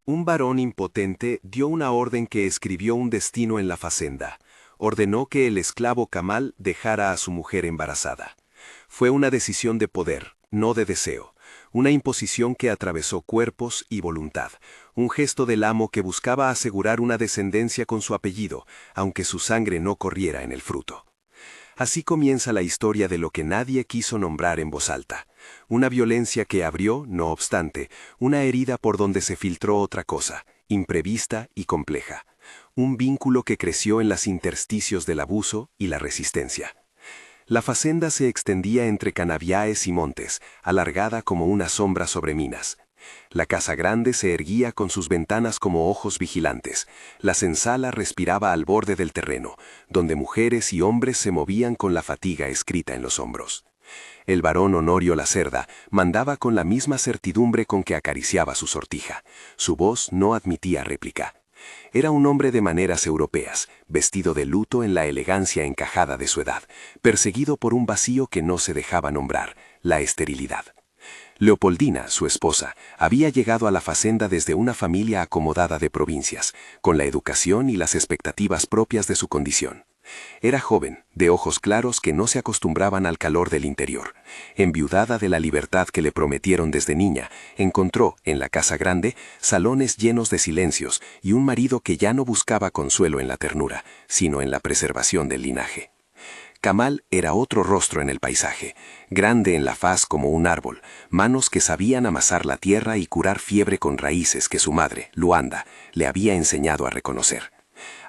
Un varón impotente dio una orden que escribió un destino en la facenda. Ordenó que el esclavo Kamal dejara a su mujer embarazada. Fue una decisión de poder, no de deseo. Una imposición que atravesó cuerpos y voluntad. Un gesto del amo que buscaba asegurar una descendencia con su apellido, aunque su sangre no corriera en el fruto. Así comienza la historia de lo que nadie quiso nombrar en voz alta. Una violencia que abrió, no obstante, una herida por donde se filtró otra cosa, imprevista y compleja. Un vínculo que creció en los intersticios del abuso y la resistencia. La facenda se extendía entre canaviales y montes, alargada como una sombra sobre minas. La casa grande se erguía con sus ventanas como ojos vigilantes. La senzala respiraba al borde del terreno, donde mujeres y hombres se movían con la fatiga escrita en los hombros. El varón Honorio Lacerda mandaba con la misma certidumbre con que acariciaba su sortija. Su voz no admitía réplica. Era un hombre de maneras europeas, vestido de luto en la elegancia encajada de su edad, perseguido por un vacío que no se dejaba nombrar, la esterilidad. Leopoldina, su esposa, había llegado a la facenda desde una familia acomodada de provincias, con la educación y las expectativas propias de su condición. Era joven, de ojos claros que no se acostumbraban al calor del interior. Enviudada de la libertad que le prometieron desde niña, encontró, en la casa grande, salones llenos de silencios y un marido que ya no buscaba consuelo en la ternura, sino en la preservación del linaje. Kamal era otro rostro en el paisaje, grande en la faz como un árbol, manos que sabían amasar la tierra y curar fiebre con raíces que su madre, Luanda, le había enseñado a reconocer.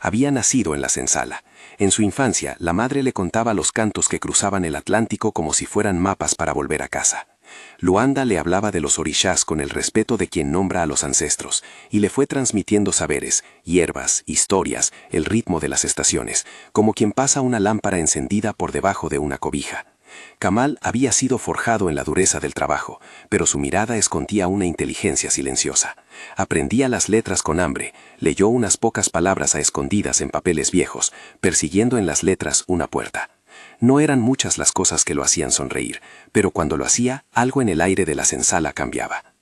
Había nacido en la senzala. En su infancia, la madre le contaba los cantos que cruzaban el Atlántico como si fueran mapas para volver a casa. Luanda le hablaba de los orishás con el respeto de quien nombra a los ancestros, y le fue transmitiendo saberes, hierbas, historias, el ritmo de las estaciones, como quien pasa una lámpara encendida por debajo de una cobija. Kamal había sido forjado en la dureza del trabajo, pero su mirada escondía una inteligencia silenciosa. Aprendía las letras con hambre, leyó unas pocas palabras a escondidas en papeles viejos, persiguiendo en las letras una puerta. No eran muchas las cosas que lo hacían sonreír, pero cuando lo hacía, algo en el aire de la senzala cambiaba.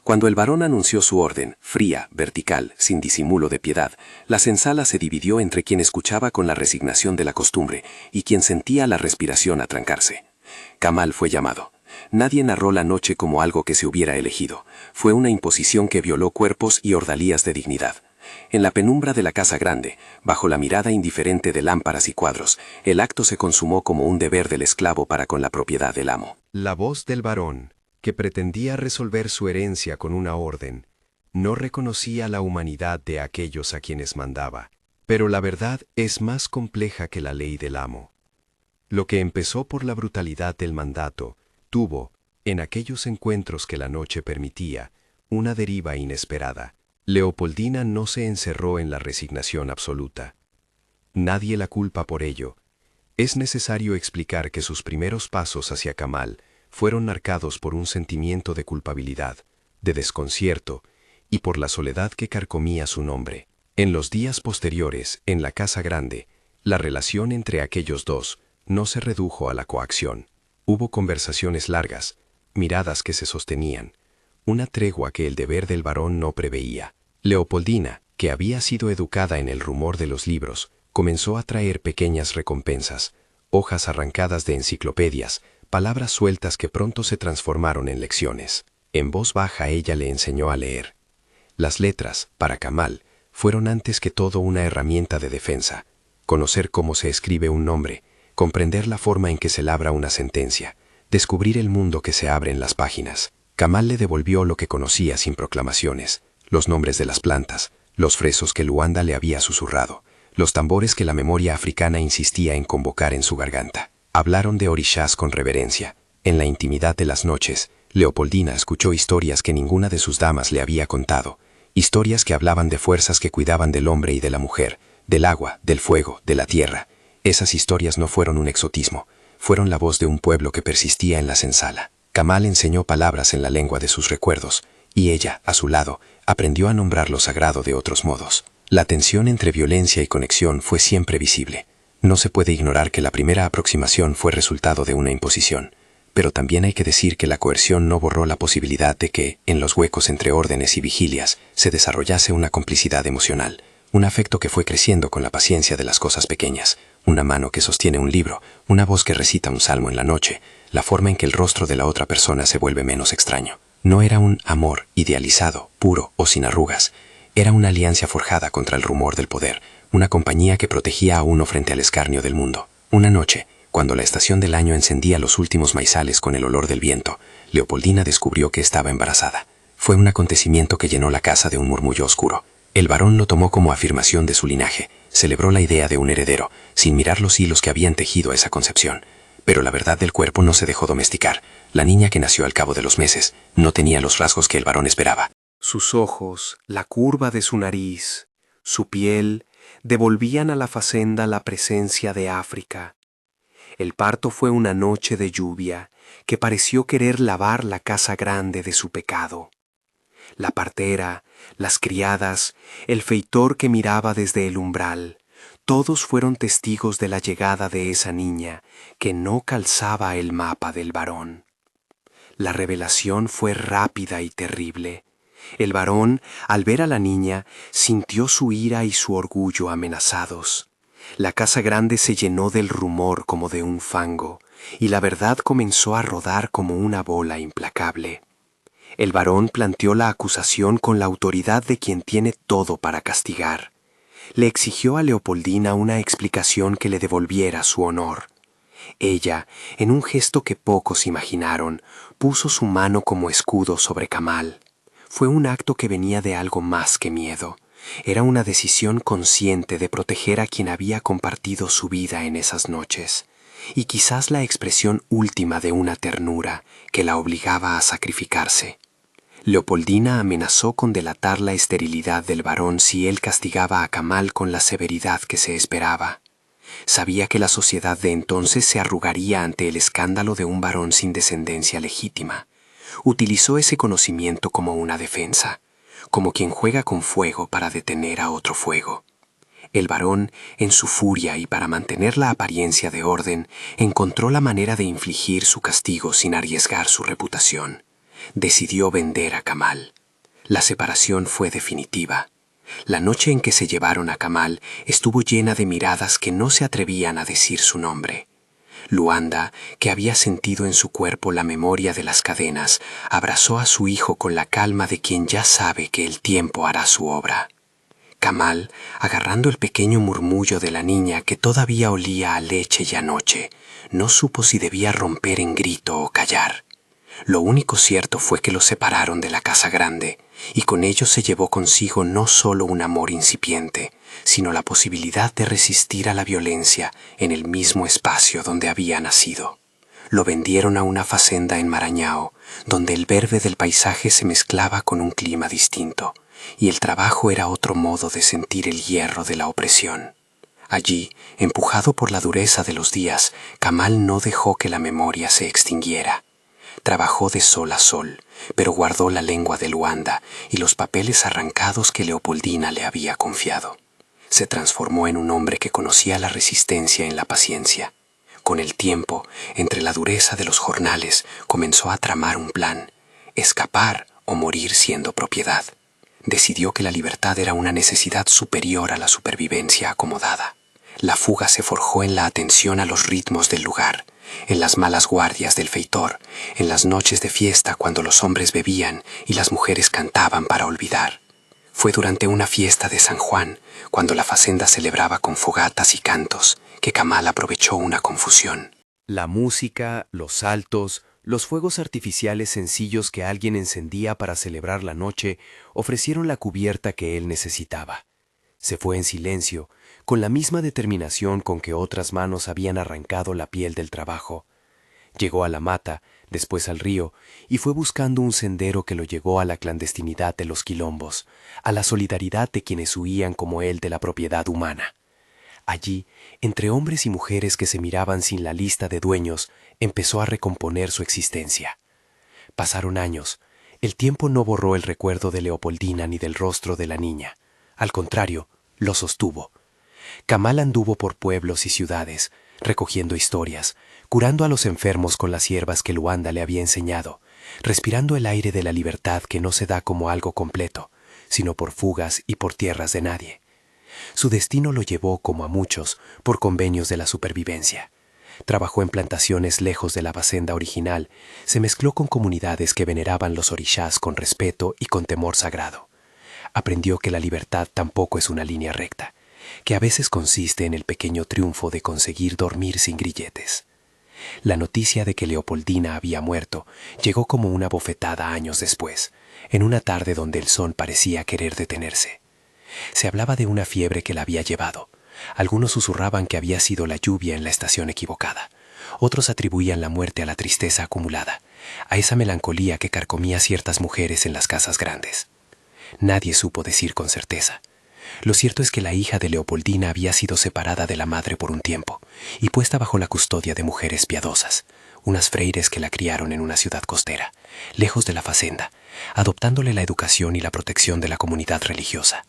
Cuando el varón anunció su orden, fría, vertical, sin disimulo de piedad, la senzala se dividió entre quien escuchaba con la resignación de la costumbre y quien sentía la respiración atrancarse. Kamal fue llamado. Nadie narró la noche como algo que se hubiera elegido. Fue una imposición que violó cuerpos y ordalías de dignidad. En la penumbra de la casa grande, bajo la mirada indiferente de lámparas y cuadros, el acto se consumó como un deber del esclavo para con la propiedad del amo. La voz del varón, que pretendía resolver su herencia con una orden, no reconocía la humanidad de aquellos a quienes mandaba. Pero la verdad es más compleja que la ley del amo. Lo que empezó por la brutalidad del mandato, tuvo, en aquellos encuentros que la noche permitía, una deriva inesperada. Leopoldina no se encerró en la resignación absoluta. Nadie la culpa por ello. Es necesario explicar que sus primeros pasos hacia Kamal fueron marcados por un sentimiento de culpabilidad, de desconcierto y por la soledad que carcomía su nombre. En los días posteriores, en la casa grande, la relación entre aquellos dos no se redujo a la coacción. Hubo conversaciones largas, miradas que se sostenían, una tregua que el deber del varón no preveía. Leopoldina, que había sido educada en el rumor de los libros, comenzó a traer pequeñas recompensas, hojas arrancadas de enciclopedias, palabras sueltas que pronto se transformaron en lecciones. En voz baja ella le enseñó a leer. Las letras, para Kamal, fueron antes que todo una herramienta de defensa. Conocer cómo se escribe un nombre, comprender la forma en que se labra una sentencia, descubrir el mundo que se abre en las páginas. Kamal le devolvió lo que conocía sin proclamaciones, los nombres de las plantas, los fresos que Luanda le había susurrado, los tambores que la memoria africana insistía en convocar en su garganta. Hablaron de orishás con reverencia. En la intimidad de las noches, Leopoldina escuchó historias que ninguna de sus damas le había contado, historias que hablaban de fuerzas que cuidaban del hombre y de la mujer, del agua, del fuego, de la tierra. Esas historias no fueron un exotismo, fueron la voz de un pueblo que persistía en la senzala. Kamal enseñó palabras en la lengua de sus recuerdos, y ella, a su lado, aprendió a nombrar lo sagrado de otros modos. La tensión entre violencia y conexión fue siempre visible. No se puede ignorar que la primera aproximación fue resultado de una imposición, Pero también hay que decir que la coerción no borró la posibilidad de que, en los huecos entre órdenes y vigilias, se desarrollase una complicidad emocional, un afecto que fue creciendo con la paciencia de las cosas pequeñas, una mano que sostiene un libro, una voz que recita un salmo en la noche, la forma en que el rostro de la otra persona se vuelve menos extraño. No era un amor idealizado, puro o sin arrugas, era una alianza forjada contra el rumor del poder, una compañía que protegía a uno frente al escarnio del mundo. Una noche, cuando la estación del año encendía los últimos maizales con el olor del viento, Leopoldina descubrió que estaba embarazada. Fue un acontecimiento que llenó la casa de un murmullo oscuro. El varón lo tomó como afirmación de su linaje, celebró la idea de un heredero, sin mirar los hilos que habían tejido esa concepción. Pero la verdad del cuerpo no se dejó domesticar. La niña que nació al cabo de los meses no tenía los rasgos que el varón esperaba. Sus ojos, la curva de su nariz, su piel, devolvían a la facenda la presencia de África. El parto fue una noche de lluvia que pareció querer lavar la casa grande de su pecado. La partera, las criadas, el feitor que miraba desde el umbral, todos fueron testigos de la llegada de esa niña que no calzaba el mapa del varón. La revelación fue rápida y terrible. El varón, al ver a la niña, sintió su ira y su orgullo amenazados. La casa grande se llenó del rumor como de un fango, y la verdad comenzó a rodar como una bola implacable. El varón planteó la acusación con la autoridad de quien tiene todo para castigar. Le exigió a Leopoldina una explicación que le devolviera su honor. Ella, en un gesto que pocos imaginaron, puso su mano como escudo sobre Kamal. Fue un acto que venía de algo más que miedo. Era una decisión consciente de proteger a quien había compartido su vida en esas noches, y quizás la expresión última de una ternura que la obligaba a sacrificarse. Leopoldina amenazó con delatar la esterilidad del varón si él castigaba a Kamal con la severidad que se esperaba. Sabía que la sociedad de entonces se arrugaría ante el escándalo de un varón sin descendencia legítima. Utilizó ese conocimiento como una defensa, como quien juega con fuego para detener a otro fuego. El varón, en su furia y para mantener la apariencia de orden, encontró la manera de infligir su castigo sin arriesgar su reputación. Decidió vender a Kamal. La separación fue definitiva. La noche en que se llevaron a Kamal estuvo llena de miradas que no se atrevían a decir su nombre. Luanda, que había sentido en su cuerpo la memoria de las cadenas, abrazó a su hijo con la calma de quien ya sabe que el tiempo hará su obra. Kamal, agarrando el pequeño murmullo de la niña que todavía olía a leche y a noche, no supo si debía romper en grito o callar. Lo único cierto fue que los separaron de la casa grande, y con ello se llevó consigo no solo un amor incipiente, sino la posibilidad de resistir a la violencia en el mismo espacio donde había nacido. Lo vendieron a una facenda en Marañao, donde el verde del paisaje se mezclaba con un clima distinto, y el trabajo era otro modo de sentir el hierro de la opresión. Allí, empujado por la dureza de los días, Kamal no dejó que la memoria se extinguiera. Trabajó de sol a sol, pero guardó la lengua de Luanda y los papeles arrancados que Leopoldina le había confiado. Se transformó en un hombre que conocía la resistencia en la paciencia. Con el tiempo, entre la dureza de los jornales, comenzó a tramar un plan: escapar o morir siendo propiedad. Decidió que la libertad era una necesidad superior a la supervivencia acomodada. La fuga se forjó en la atención a los ritmos del lugar, en las malas guardias del feitor, en las noches de fiesta cuando los hombres bebían y las mujeres cantaban para olvidar. Fue durante una fiesta de San Juan, cuando la facenda celebraba con fogatas y cantos, que Kamal aprovechó una confusión. La música, los saltos, los fuegos artificiales sencillos que alguien encendía para celebrar la noche ofrecieron la cubierta que él necesitaba. Se fue en silencio, con la misma determinación con que otras manos habían arrancado la piel del trabajo. Llegó a la mata, después al río, y fue buscando un sendero que lo llevó a la clandestinidad de los quilombos, a la solidaridad de quienes huían como él de la propiedad humana. Allí, entre hombres y mujeres que se miraban sin la lista de dueños, empezó a recomponer su existencia. Pasaron años. El tiempo no borró el recuerdo de Leopoldina ni del rostro de la niña. Al contrario, lo sostuvo. Kamal anduvo por pueblos y ciudades, recogiendo historias, curando a los enfermos con las hierbas que Luanda le había enseñado, respirando el aire de la libertad que no se da como algo completo, sino por fugas y por tierras de nadie. Su destino lo llevó, como a muchos, por convenios de la supervivencia. Trabajó en plantaciones lejos de la fazenda original, se mezcló con comunidades que veneraban los orishás con respeto y con temor sagrado. Aprendió que la libertad tampoco es una línea recta, que a veces consiste en el pequeño triunfo de conseguir dormir sin grilletes. La noticia de que Leopoldina había muerto llegó como una bofetada años después, en una tarde donde el sol parecía querer detenerse. Se hablaba de una fiebre que la había llevado. Algunos susurraban que había sido la lluvia en la estación equivocada. Otros atribuían la muerte a la tristeza acumulada, a esa melancolía que carcomía a ciertas mujeres en las casas grandes. Nadie supo decir con certeza. Lo cierto es que la hija de Leopoldina había sido separada de la madre por un tiempo y puesta bajo la custodia de mujeres piadosas, unas freires que la criaron en una ciudad costera, lejos de la fazenda, adoptándole la educación y la protección de la comunidad religiosa.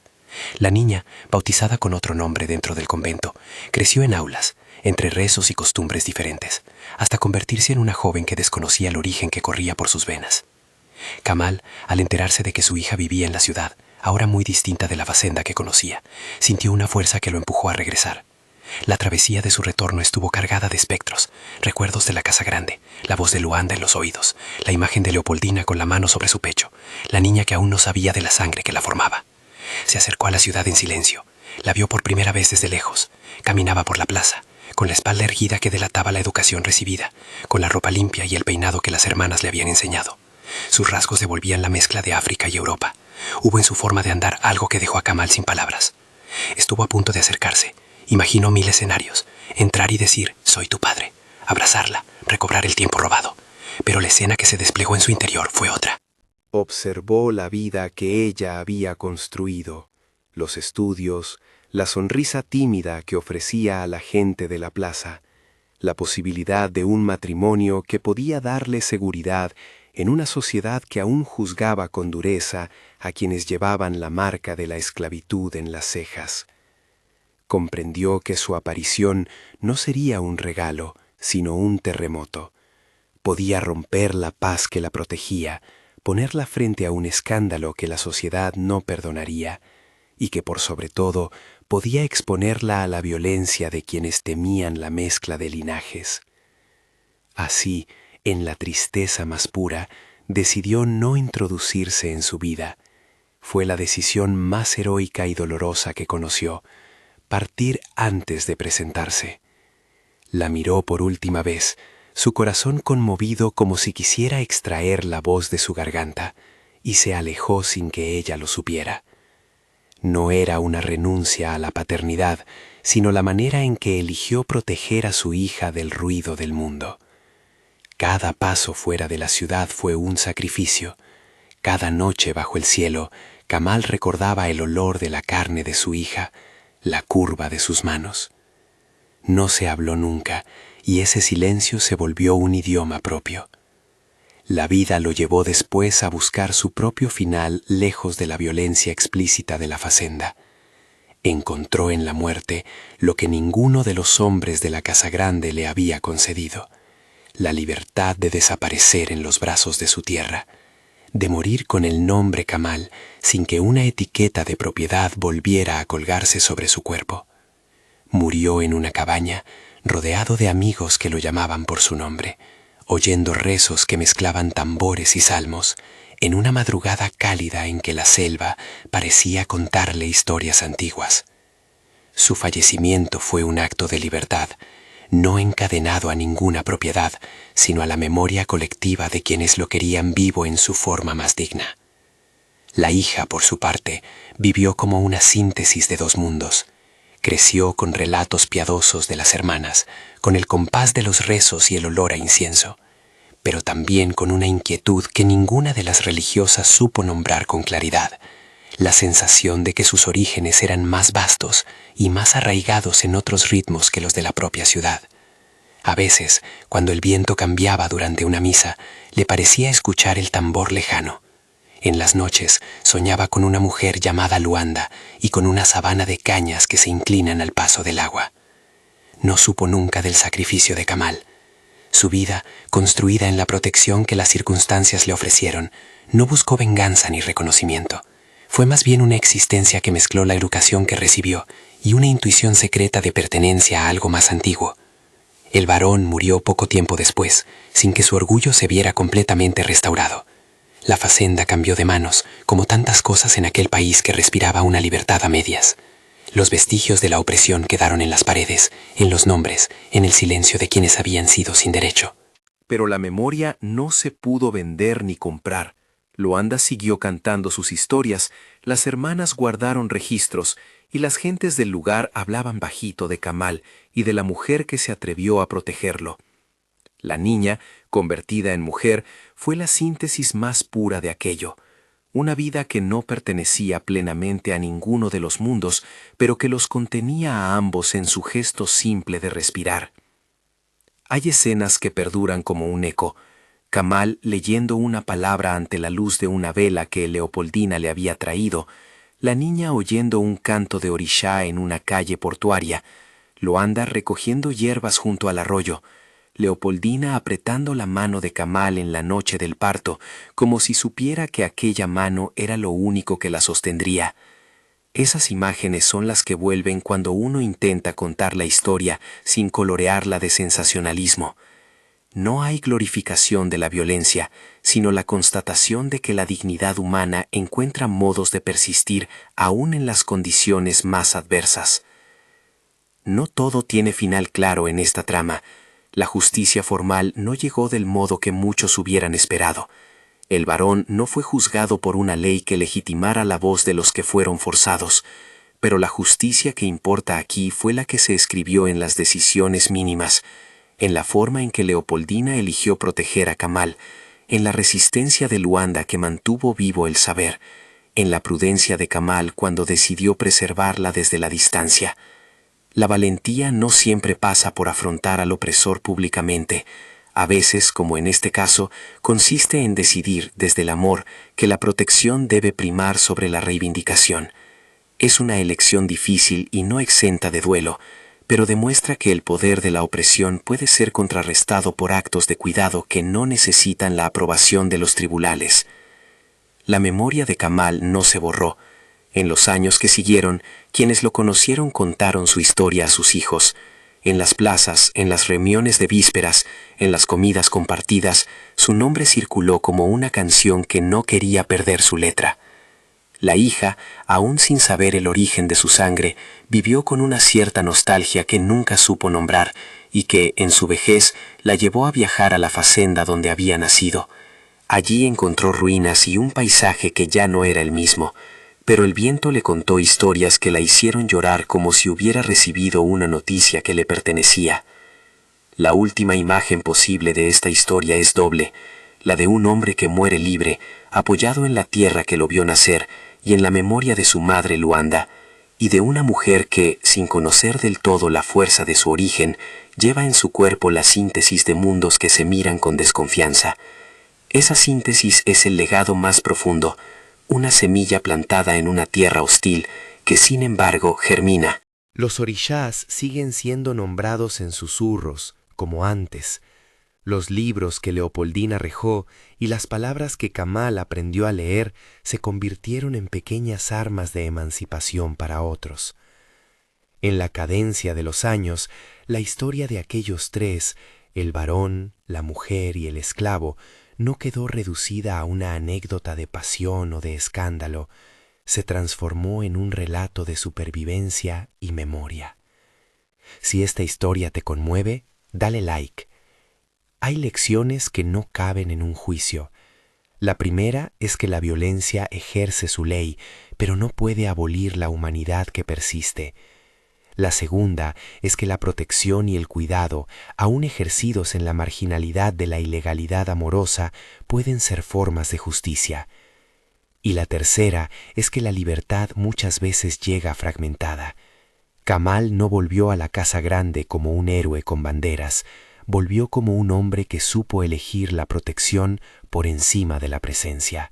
La niña, bautizada con otro nombre dentro del convento, creció en aulas, entre rezos y costumbres diferentes, hasta convertirse en una joven que desconocía el origen que corría por sus venas. Kamal, al enterarse de que su hija vivía en la ciudad, ahora muy distinta de la fazenda que conocía, sintió una fuerza que lo empujó a regresar. La travesía de su retorno estuvo cargada de espectros, recuerdos de la casa grande, la voz de Luanda en los oídos, la imagen de Leopoldina con la mano sobre su pecho, la niña que aún no sabía de la sangre que la formaba. Se acercó a la ciudad en silencio. La vio por primera vez desde lejos. Caminaba por la plaza, con la espalda erguida que delataba la educación recibida, con la ropa limpia y el peinado que las hermanas le habían enseñado. Sus rasgos devolvían la mezcla de África y Europa. Hubo en su forma de andar algo que dejó a Kamal sin palabras. Estuvo a punto de acercarse. Imaginó 1000 escenarios. Entrar y decir, soy tu padre. Abrazarla, recobrar el tiempo robado. Pero la escena que se desplegó en su interior fue otra. Observó la vida que ella había construido, los estudios, la sonrisa tímida que ofrecía a la gente de la plaza, la posibilidad de un matrimonio que podía darle seguridad en una sociedad que aún juzgaba con dureza a quienes llevaban la marca de la esclavitud en las cejas. Comprendió que su aparición no sería un regalo, sino un terremoto. Podía romper la paz que la protegía, ponerla frente a un escándalo que la sociedad no perdonaría, y que por sobre todo podía exponerla a la violencia de quienes temían la mezcla de linajes. Así, en la tristeza más pura, decidió no introducirse en su vida. Fue la decisión más heroica y dolorosa que conoció, partir antes de presentarse. La miró por última vez, su corazón conmovido como si quisiera extraer la voz de su garganta, y se alejó sin que ella lo supiera. No era una renuncia a la paternidad, sino la manera en que eligió proteger a su hija del ruido del mundo. Cada paso fuera de la ciudad fue un sacrificio. Cada noche bajo el cielo, Kamal recordaba el olor de la carne de su hija, la curva de sus manos. No se habló nunca, y ese silencio se volvió un idioma propio. La vida lo llevó después a buscar su propio final lejos de la violencia explícita de la fazenda. Encontró en la muerte lo que ninguno de los hombres de la casa grande le había concedido: la libertad de desaparecer en los brazos de su tierra, de morir con el nombre Kamal sin que una etiqueta de propiedad volviera a colgarse sobre su cuerpo. Murió en una cabaña, rodeado de amigos que lo llamaban por su nombre, oyendo rezos que mezclaban tambores y salmos, en una madrugada cálida en que la selva parecía contarle historias antiguas. Su fallecimiento fue un acto de libertad, no encadenado a ninguna propiedad, sino a la memoria colectiva de quienes lo querían vivo en su forma más digna. La hija, por su parte, vivió como una síntesis de dos mundos. Creció con relatos piadosos de las hermanas, con el compás de los rezos y el olor a incienso, pero también con una inquietud que ninguna de las religiosas supo nombrar con claridad, la sensación de que sus orígenes eran más vastos y más arraigados en otros ritmos que los de la propia ciudad. A veces, cuando el viento cambiaba durante una misa, le parecía escuchar el tambor lejano. En las noches soñaba con una mujer llamada Luanda y con una sabana de cañas que se inclinan al paso del agua. no supo nunca del sacrificio de Kamal. Su vida, construida en la protección que las circunstancias le ofrecieron, no buscó venganza ni reconocimiento. Fue más bien una existencia que mezcló la educación que recibió y una intuición secreta de pertenencia a algo más antiguo. El varón murió poco tiempo después, sin que su orgullo se viera completamente restaurado. La facenda cambió de manos, como tantas cosas en aquel país que respiraba una libertad a medias. Los vestigios de la opresión quedaron en las paredes, en los nombres, en el silencio de quienes habían sido sin derecho. Pero la memoria no se pudo vender ni comprar. Luanda siguió cantando sus historias, las hermanas guardaron registros y las gentes del lugar hablaban bajito de Kamal y de la mujer que se atrevió a protegerlo. La niña, convertida en mujer, fue la síntesis más pura de aquello. Una vida que no pertenecía plenamente a ninguno de los mundos, pero que los contenía a ambos en su gesto simple de respirar. Hay escenas que perduran como un eco. Kamal leyendo una palabra ante la luz de una vela que Leopoldina le había traído, la niña oyendo un canto de orishá en una calle portuaria, Luanda recogiendo hierbas junto al arroyo, Leopoldina apretando la mano de Kamal en la noche del parto, como si supiera que aquella mano era lo único que la sostendría. Esas imágenes son las que vuelven cuando uno intenta contar la historia sin colorearla de sensacionalismo. No hay glorificación de la violencia, sino la constatación de que la dignidad humana encuentra modos de persistir aún en las condiciones más adversas. No todo tiene final claro en esta trama. La justicia formal no llegó del modo que muchos hubieran esperado. El varón no fue juzgado por una ley que legitimara la voz de los que fueron forzados, pero la justicia que importa aquí fue la que se escribió en las decisiones mínimas, en la forma en que Leopoldina eligió proteger a Kamal, en la resistencia de Luanda que mantuvo vivo el saber, en la prudencia de Kamal cuando decidió preservarla desde la distancia. La valentía no siempre pasa por afrontar al opresor públicamente. A veces, como en este caso, consiste en decidir desde el amor que la protección debe primar sobre la reivindicación. Es una elección difícil y no exenta de duelo, pero demuestra que el poder de la opresión puede ser contrarrestado por actos de cuidado que no necesitan la aprobación de los tribunales. La memoria de Kamal no se borró. En los años que siguieron, quienes lo conocieron contaron su historia a sus hijos. En las plazas, en las reuniones de vísperas, en las comidas compartidas, su nombre circuló como una canción que no quería perder su letra. La hija, aún sin saber el origen de su sangre, vivió con una cierta nostalgia que nunca supo nombrar y que, en su vejez, la llevó a viajar a la facenda donde había nacido. Allí encontró ruinas y un paisaje que ya no era el mismo, pero el viento le contó historias que la hicieron llorar como si hubiera recibido una noticia que le pertenecía. La última imagen posible de esta historia es doble, la de un hombre que muere libre, apoyado en la tierra que lo vio nacer y en la memoria de su madre Luanda, y de una mujer que, sin conocer del todo la fuerza de su origen, lleva en su cuerpo la síntesis de mundos que se miran con desconfianza. Esa síntesis es el legado más profundo, una semilla plantada en una tierra hostil que sin embargo germina. Los orishás siguen siendo nombrados en susurros, como antes. Los libros que Leopoldina rejó y las palabras que Kamal aprendió a leer se convirtieron en pequeñas armas de emancipación para otros. En la cadencia de los años, la historia de aquellos tres, el varón, la mujer y el esclavo, no quedó reducida a una anécdota de pasión o de escándalo, se transformó en un relato de supervivencia y memoria. Si esta historia te conmueve, dale like. Hay lecciones que no caben en un juicio. La primera es que la violencia ejerce su ley, pero no puede abolir la humanidad que persiste. La segunda es que la protección y el cuidado, aun ejercidos en la marginalidad de la ilegalidad amorosa, pueden ser formas de justicia. Y la tercera es que la libertad muchas veces llega fragmentada. Kamal no volvió a la casa grande como un héroe con banderas, volvió como un hombre que supo elegir la protección por encima de la presencia.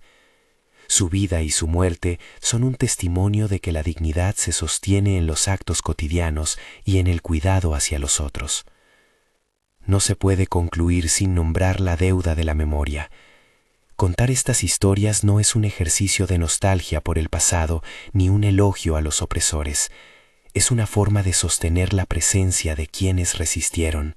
Su vida y su muerte son un testimonio de que la dignidad se sostiene en los actos cotidianos y en el cuidado hacia los otros. No se puede concluir sin nombrar la deuda de la memoria. Contar estas historias no es un ejercicio de nostalgia por el pasado ni un elogio a los opresores. Es una forma de sostener la presencia de quienes resistieron.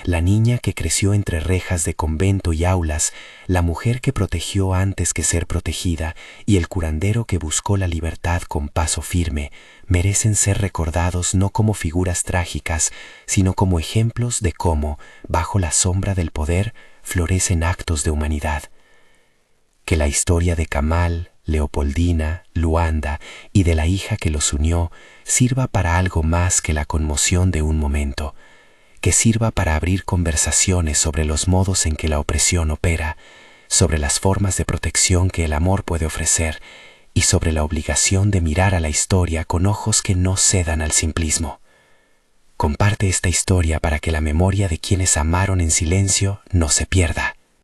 La niña que creció entre rejas de convento y aulas, la mujer que protegió antes que ser protegida y el curandero que buscó la libertad con paso firme, merecen ser recordados no como figuras trágicas, sino como ejemplos de cómo, bajo la sombra del poder, florecen actos de humanidad. Que la historia de Kamal, Leopoldina, Luanda y de la hija que los unió sirva para algo más que la conmoción de un momento, que sirva para abrir conversaciones sobre los modos en que la opresión opera, sobre las formas de protección que el amor puede ofrecer y sobre la obligación de mirar a la historia con ojos que no cedan al simplismo. Comparte esta historia para que la memoria de quienes amaron en silencio no se pierda.